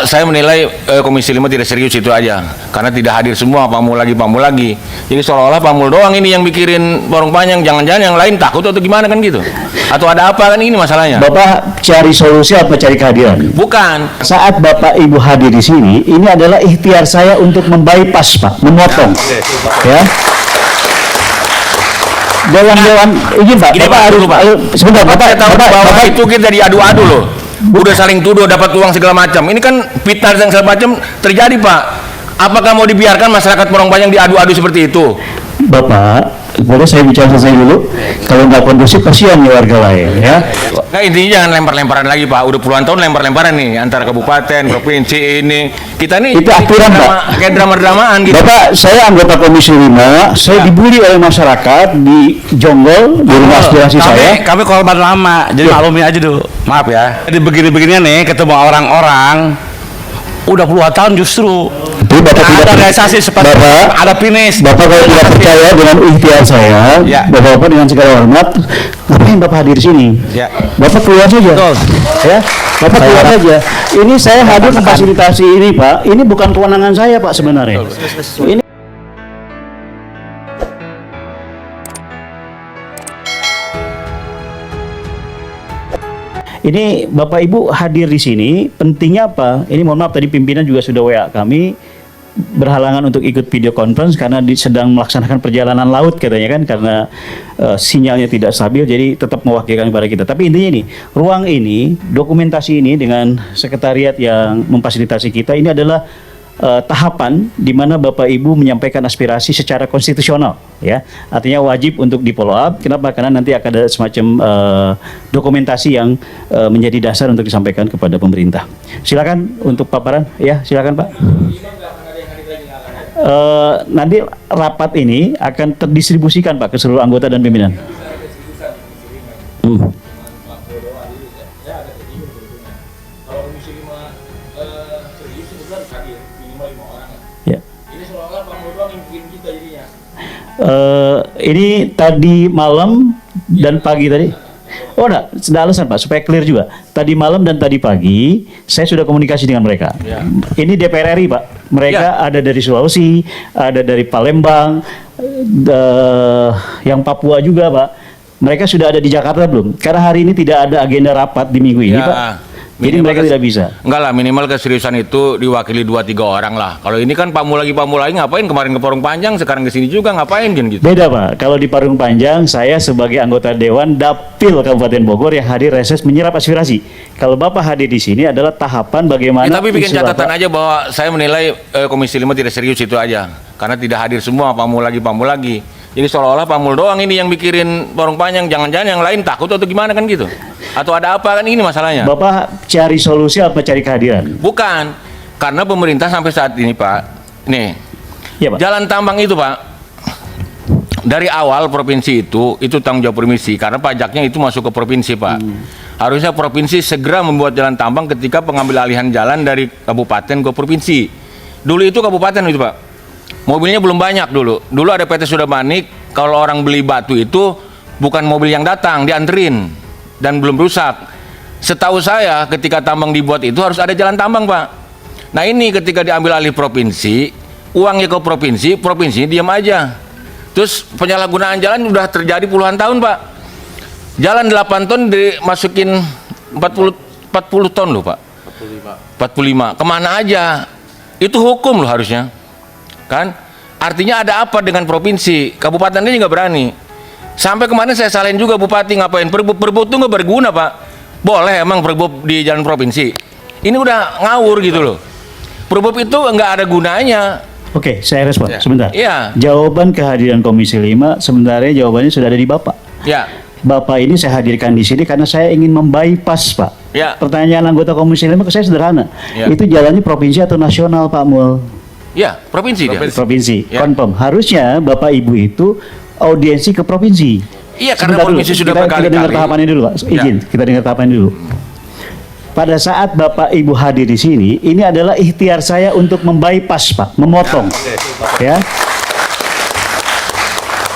saya menilai Komisi 5 tidak serius itu aja. Karena tidak hadir semua, pamul lagi. Jadi seolah-olah pamul doang ini yang mikirin warung panjang, jangan-jangan yang lain takut atau gimana kan gitu. Atau ada apa kan ini masalahnya? Bapak cari solusi apa cari kehadiran? Bukan. Saat Bapak Ibu hadir di sini, ini adalah ikhtiar saya untuk membypass, Pak, memotong. Ya. Dewan-dewan, izin Pak, Gini, Bapak Pak, harus, dulu, Pak. sebentar, Bapak, Saya tahu bahwa Bapak, itu kita diadu-adu loh. Udah saling tuduh dapat uang segala macam. Ini kan fitnah dan segala macam terjadi, Pak. Apakah mau dibiarkan masyarakat Porong Panjang diadu-adu seperti itu? Bapak, boleh saya bicara selesai dulu? Kalau nggak kondusif, kasihan nih warga lain, ya. Nah intinya jangan lempar-lemparan lagi, Pak. Udah puluhan tahun lempar-lemparan nih antara kabupaten, provinsi ini. Kita nih Itu aturan, Pak. Kayak drama-dramaan gitu. Bapak, saya anggota Komisi 5, saya dibully oleh masyarakat di Jonggol, di rumah aspirasi saya. Kami korban lama, jadi maklumin aja dulu. Maaf ya. Jadi begini-beginian nih, ketemu orang-orang, udah puluhan tahun justru. Tapi Bapak tidak Ada realisasi seperti Bapak, ada finish. Bapak kalau tidak percaya dengan ikhtiar saya, Ya. Bapak dengan segala hormat, ngapain Bapak hadir di sini? Ya. Bapak keluar saja. Betul. Ya, Bapak keluar saja. Ini saya hadir memfasilitasi ini, Pak. Ini bukan kewenangan saya, Pak, sebenarnya. Ini Ini Bapak Ibu hadir di sini, pentingnya apa? Ini mohon maaf tadi pimpinan juga sudah WA kami berhalangan untuk ikut video conference karena sedang melaksanakan perjalanan laut katanya kan, karena sinyalnya tidak stabil, jadi tetap mewakilkan kepada kita. Tapi intinya ini, ruang ini, dokumentasi ini dengan sekretariat yang memfasilitasi kita, ini adalah tahapan di mana Bapak Ibu menyampaikan aspirasi secara konstitusional, ya. Artinya wajib untuk di follow up. Kenapa? Karena nanti akan ada semacam dokumentasi yang menjadi dasar untuk disampaikan kepada pemerintah. Silakan untuk paparan, ya, silakan Pak. Nanti rapat ini akan terdistribusikan Pak ke seluruh anggota dan pimpinan. Ya. Ini tadi malam dan pagi tadi. Oh enggak, sudah alasan Pak, supaya clear juga. Tadi malam dan tadi pagi, saya sudah komunikasi dengan mereka. Ya. Ini DPR RI Pak. Mereka ada dari Sulawesi, ada dari Palembang, yang Papua juga Pak. Mereka sudah ada di Jakarta belum? Karena hari ini tidak ada agenda rapat di minggu ini Ya, Pak. Jadi mereka tidak bisa. Enggak lah, minimal keseriusan itu diwakili 2-3 orang lah. Kalau ini kan pamul lagi ngapain kemarin ke Porong Panjang, sekarang ke sini juga ngapain kan gitu. Beda Pak, kalau di Parung Panjang saya sebagai anggota Dewan Dapil Kabupaten Bogor yang hadir reses menyerap aspirasi. Kalau Bapak hadir di sini adalah tahapan bagaimana Tapi bikin isu catatan Bapak. aja bahwa saya menilai Komisi 5 tidak serius itu aja. Karena tidak hadir semua, pamul lagi. Jadi seolah-olah pamul doang ini yang mikirin Porong Panjang, jangan-jangan yang lain takut atau gimana kan gitu. Atau ada apa kan ini masalahnya? Bapak cari solusi apa cari kehadiran? Bukan. Karena pemerintah sampai saat ini Pak, nih, Ya Pak. jalan tambang itu Pak, dari awal provinsi itu tanggung jawab provinsi karena pajaknya itu masuk ke provinsi Pak. Harusnya provinsi segera membuat jalan tambang ketika pengambil alihan jalan dari kabupaten ke provinsi. Dulu itu kabupaten itu Pak, mobilnya belum banyak dulu. Dulu ada PT Sudamanik, kalau orang beli batu itu bukan mobil yang datang, dianterin dan belum rusak. Setahu saya ketika tambang dibuat itu harus ada jalan tambang Pak. Nah ini ketika diambil alih provinsi, uangnya ke provinsi, provinsinya diam aja. Terus penyalahgunaan jalan udah terjadi puluhan tahun Pak. Jalan 8 ton dimasukin 40 ton loh Pak. 45. Kemana aja? Itu hukum loh harusnya. Kan? Artinya ada apa dengan provinsi? Kabupatennya nggak berani. Sampai kemarin saya salahin juga bupati, ngapain? Perbup itu nggak berguna Pak. Boleh emang perbup di jalan provinsi. Ini udah ngawur gitu loh. Perbup itu nggak ada gunanya. Oke, saya respon sebentar. Iya. Jawaban kehadiran Komisi 5 sebenarnya jawabannya sudah ada di Bapak. Ya. Bapak ini saya hadirkan di sini karena saya ingin membypass Pak. Ya. Pertanyaan anggota Komisi 5 ke saya sederhana. Ya. Itu jalannya provinsi atau nasional Pak Mul? Ya, provinsi dia. Provinsi. Ya. Confirm. Harusnya Bapak Ibu itu audiensi ke provinsi. Iya, karena Sebentar provinsi dulu. sudah kita berkali-kali. dengar tahapannya dulu Pak. Izin, kita dengar tahapannya dulu. Pada saat Bapak Ibu hadir di sini, ini adalah ikhtiar saya untuk membypass Pak, memotong. Ya.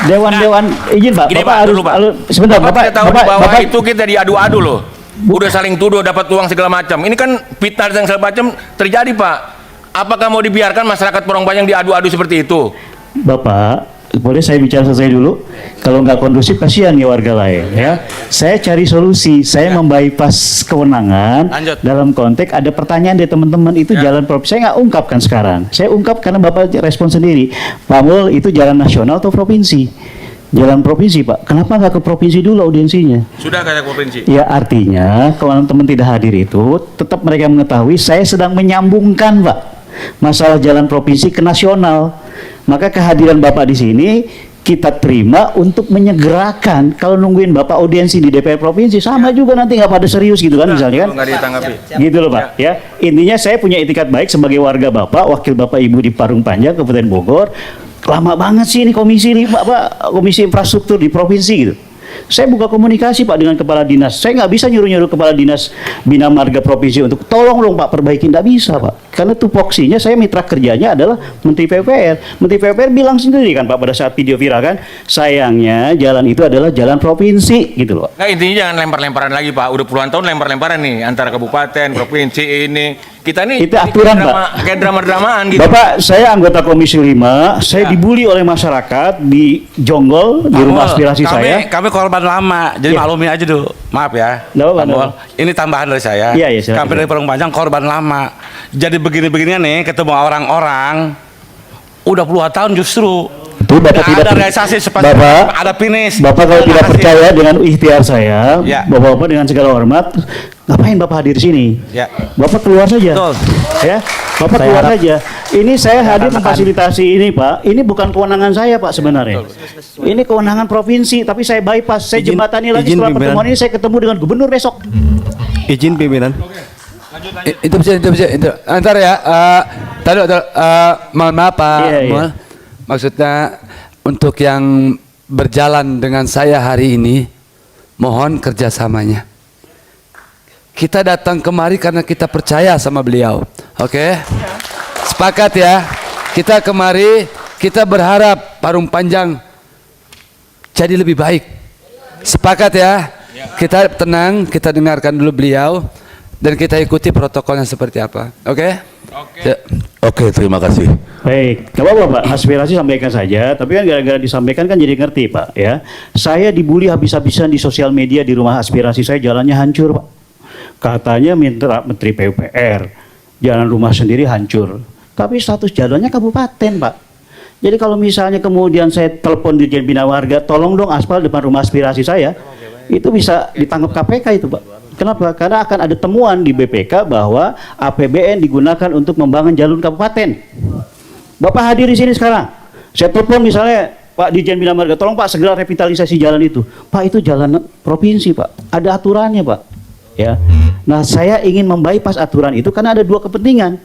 Dewan-dewan izin Pak, Gini, Bapak Pak, harus dulu, Pak. sebentar Bapak tahu bahwa Bapak itu kita diadu-adu loh. Udah saling tuduh dapat uang segala macam. Ini kan fitnah dan segala macam terjadi, Pak. Apakah mau dibiarkan masyarakat Parung Panjang diadu-adu seperti itu? Bapak, boleh saya bicara selesai dulu? Kalau nggak kondusif kasihan ya warga lain ya. Saya cari solusi, saya membypass kewenangan. Lanjut. Dalam konteks ada pertanyaan dari teman-teman itu jalan provinsi. Saya nggak ungkapkan sekarang. Saya ungkap karena Bapak respon sendiri. Pak Mul, itu jalan nasional atau provinsi? Jalan provinsi, Pak. Kenapa nggak ke provinsi dulu audiensinya? Sudah kata provinsi. Ya artinya kalau teman tidak hadir itu tetap mereka mengetahui saya sedang menyambungkan, Pak, masalah jalan provinsi ke nasional. Maka kehadiran Bapak di sini kita terima untuk menyegerakan. Kalau nungguin Bapak audiensi di DPR provinsi sama juga nanti nggak pada serius gitu kan, misalnya kan? Nggak ditanggapi. Gitu loh Pak. Ya, intinya saya punya etikat baik sebagai warga Bapak, wakil Bapak Ibu di Parung Panjang, Kabupaten Bogor. Lama banget sih ini komisi 5, Pak, komisi infrastruktur di provinsi gitu. Saya buka komunikasi Pak dengan kepala dinas. Saya nggak bisa nyuruh-nyuruh kepala dinas Bina Marga provinsi untuk tolong dong Pak perbaiki, nggak bisa Pak. Karena tupoksinya saya mitra kerjanya adalah Menteri PUPR. Menteri PUPR bilang sendiri kan Pak pada saat video viral kan, sayangnya jalan itu adalah jalan provinsi gitu loh. Nah, intinya jangan lempar-lemparan lagi, Pak. Udah puluhan tahun lempar-lemparan nih antara kabupaten, provinsi ini. Kita nih Itu aturan, kayak drama-dramaan gitu. Bapak, saya anggota Komisi 5, saya dibully oleh masyarakat di Jonggol, di rumah aspirasi saya. Kami korban lama, jadi maklumi aja dulu. Maaf ya. Nggak apa-apa, Pak Mul. nggak Ini tambahan dari saya. Iya, iya, silakan. Kami dari Parung Panjang korban lama. Jadi begini-beginian nih, ketemu orang-orang, udah puluhan tahun justru. Itu Bapak Nggak tidak ada realisasi seperti Bapak, ada finish. Bapak kalau Terima tidak kasih. percaya dengan ikhtiar saya, Ya. Bapak-bapak dengan segala hormat, ngapain Bapak hadir sini? Ya. Bapak keluar saja. Betul. Ya, Bapak Saya keluar harap- saja. Ini saya hadir katakan. memfasilitasi ini, Pak. Ini bukan kewenangan saya, Pak, sebenarnya. Ini kewenangan provinsi, tapi saya bypass. Saya jembatani lagi izin setelah pimpinan. pertemuan ini saya ketemu dengan gubernur besok. Izin pimpinan. Itu bisa, itu. Antar ya. Tadi, mohon maaf Pak Iya, iya. Mul. Maksudnya untuk yang berjalan dengan saya hari ini, mohon kerjasamanya. Kita datang kemari karena kita percaya sama beliau. Oke? Sepakat ya. Kita kemari, kita berharap Parung Panjang jadi lebih baik. Sepakat ya. Kita tenang, kita dengarkan dulu beliau dan kita ikuti protokolnya seperti apa. Oke? Ya. Oke, terima kasih. Baik, nggak apa-apa Pak, aspirasi sampaikan saja. Tapi kan gara-gara disampaikan kan jadi ngerti Pak ya. Saya dibully habis-habisan di sosial media di rumah aspirasi saya, jalannya hancur Pak. Katanya Menteri PUPR, jalan rumah sendiri hancur. Tapi status jalannya kabupaten Pak. Jadi kalau misalnya kemudian saya telepon Dirjen Bina Marga, tolong dong aspal depan rumah aspirasi saya, itu bisa ditangkap KPK itu Pak. Kenapa? Karena akan ada temuan di BPK bahwa APBN digunakan untuk membangun jalur kabupaten. Bapak hadir di sini sekarang. Saya telepon misalnya Pak Dirjen Bina Marga, tolong Pak segera revitalisasi jalan itu. Pak, itu jalan provinsi Pak, ada aturannya Pak. Ya. Nah, saya ingin membypass aturan itu karena ada dua kepentingan.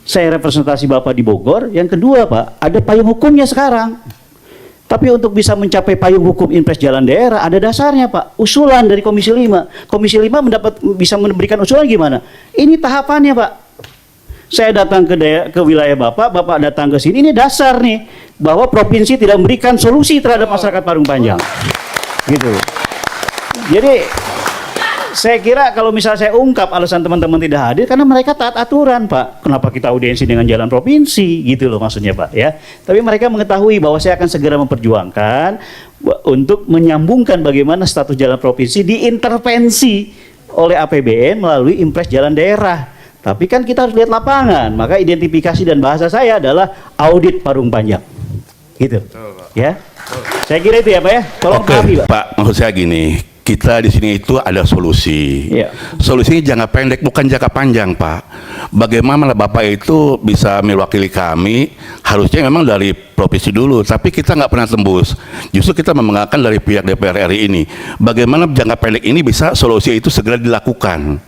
Saya representasi Bapak di Bogor. Yang kedua Pak, ada payung hukumnya sekarang. Tapi untuk bisa mencapai payung hukum impres jalan daerah ada dasarnya Pak. Usulan dari Komisi 5. Komisi 5 bisa memberikan usulan gimana? Ini tahapannya Pak. Saya datang ke wilayah Bapak, Bapak datang ke sini, ini dasar nih bahwa provinsi tidak memberikan solusi terhadap masyarakat Parung Panjang. Gitu. Jadi saya kira kalau misalnya saya ungkap alasan teman-teman tidak hadir karena mereka taat aturan Pak. Kenapa kita audiensi dengan jalan provinsi gitu loh maksudnya Pak ya. Tapi mereka mengetahui bahwa saya akan segera memperjuangkan untuk menyambungkan bagaimana status jalan provinsi diintervensi oleh APBN melalui impres jalan daerah. Tapi kan kita harus lihat lapangan. Maka identifikasi dan bahasa saya adalah audit Parung Panjang. Gitu. Ya. Saya kira itu ya Pak ya. Tolong Oke, pahami Pak. Pak, maksud saya gini, kita di sini itu ada solusi. Iya. Solusinya jangka pendek, bukan jangka panjang, Pak. Bagaimana Bapak itu bisa mewakili kami? Harusnya memang dari provinsi dulu, tapi kita nggak pernah tembus. Justru kita memengakan dari pihak DPR RI ini. Bagaimana jangka pendek ini bisa solusi itu segera dilakukan?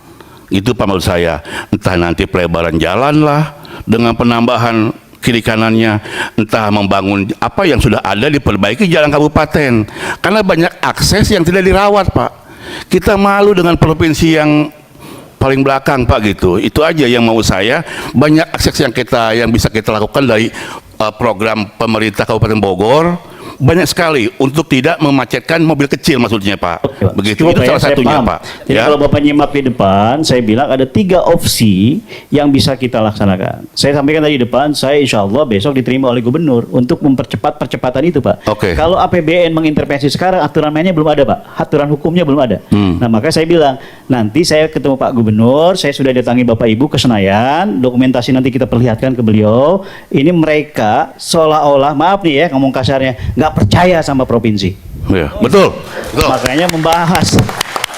Itu Pak menurut saya. Entah nanti pelebaran jalan lah, dengan penambahan kiri kanannya, entah membangun apa yang sudah ada diperbaiki jalan kabupaten, karena banyak akses yang tidak dirawat Pak. Kita malu dengan provinsi yang paling belakang Pak gitu. Itu aja yang mau saya, banyak akses yang bisa kita lakukan dari program pemerintah Kabupaten Bogor, banyak sekali untuk tidak memacetkan mobil kecil maksudnya Pak. Oke, Pak. Begitu Cukup itu ya, salah saya satunya paham. Pak. Jadi Ya. kalau Bapak nyimak di depan, saya bilang ada 3 opsi yang bisa kita laksanakan. Saya sampaikan tadi di depan, saya insya Allah besok diterima oleh gubernur untuk mempercepat percepatan itu Pak. Oke. Kalau APBN mengintervensi sekarang, aturan mainnya belum ada Pak. Aturan hukumnya belum ada. Nah maka saya bilang, nanti saya ketemu Pak Gubernur, saya sudah datangi Bapak Ibu ke Senayan, dokumentasi nanti kita perlihatkan ke beliau. Ini mereka seolah-olah, maaf nih ya ngomong kasarnya, nggak percaya sama provinsi. Ya, betul. Betul. Makanya membahas,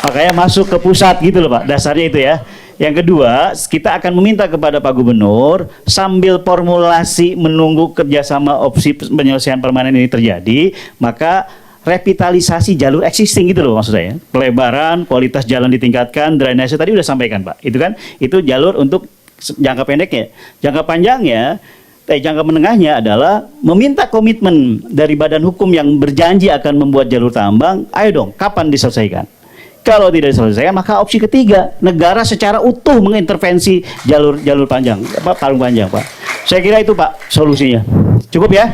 makanya masuk ke pusat gitu loh Pak, dasarnya itu ya. Yang kedua, kita akan meminta kepada Pak Gubernur sambil formulasi menunggu kerjasama opsi penyelesaian permanen ini terjadi, maka revitalisasi jalur existing gitu loh maksud saya. Pelebaran, kualitas jalan ditingkatkan, drainase tadi udah sampaikan Pak. Itu kan, itu jalur untuk jangka pendeknya. Jangka panjangnya, jangka menengahnya adalah meminta komitmen dari badan hukum yang berjanji akan membuat jalur tambang. Ayo dong, kapan diselesaikan? Kalau tidak diselesaikan, maka opsi ketiga, negara secara utuh mengintervensi jalur panjang, palung panjang Pak. Saya kira itu Pak solusinya. Cukup ya?